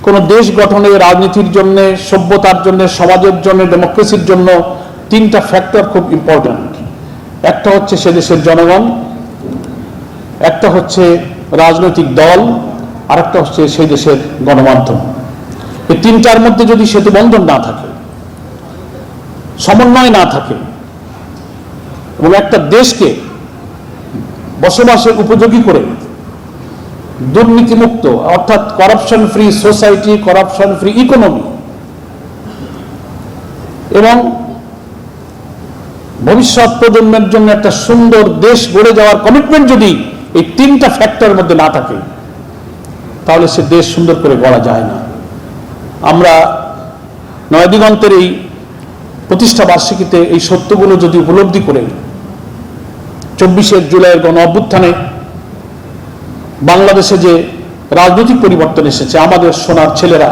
কোনো দেশ গঠনে, রাজনীতির জন্য, সভ্যতার জন্য, সমাজের জন্য, ডেমোক্রেসির জন্য তিনটা ফ্যাক্টর খুব ইম্পর্ট্যান্ট। একটা হচ্ছে সে দেশের জনগণ, একটা হচ্ছে রাজনৈতিক দল, আর একটা হচ্ছে সেই দেশের গণমাধ্যম। এই তিনটার মধ্যে যদি সেতুবন্ধন না থাকে, সমন্বয় না থাকে, এবং একটা দেশকে বসবাসের উপযোগী করে দুর্নীতিমুক্ত অর্থাৎ corruption free society, corruption free economy এবং ভবিষ্যৎ প্রজন্মের জন্য একটা সুন্দর দেশ গড়ে যাওয়ার কমিটমেন্ট যদি এই তিনটা ফ্যাক্টরের মধ্যে না থাকে, তাহলে সে দেশ সুন্দর করে গড়া যায় না। আমরা নয়াদিগন্তের এই প্রতিষ্ঠা বার্ষিকীতে এই সত্যগুলো যদি উপলব্ধি করে 24শে জুলাইয়ের গণ অভ্যুত্থানে বাংলাদেশে যে রাজনৈতিক পরিবর্তন এসেছে, আমাদের সোনার ছেলেরা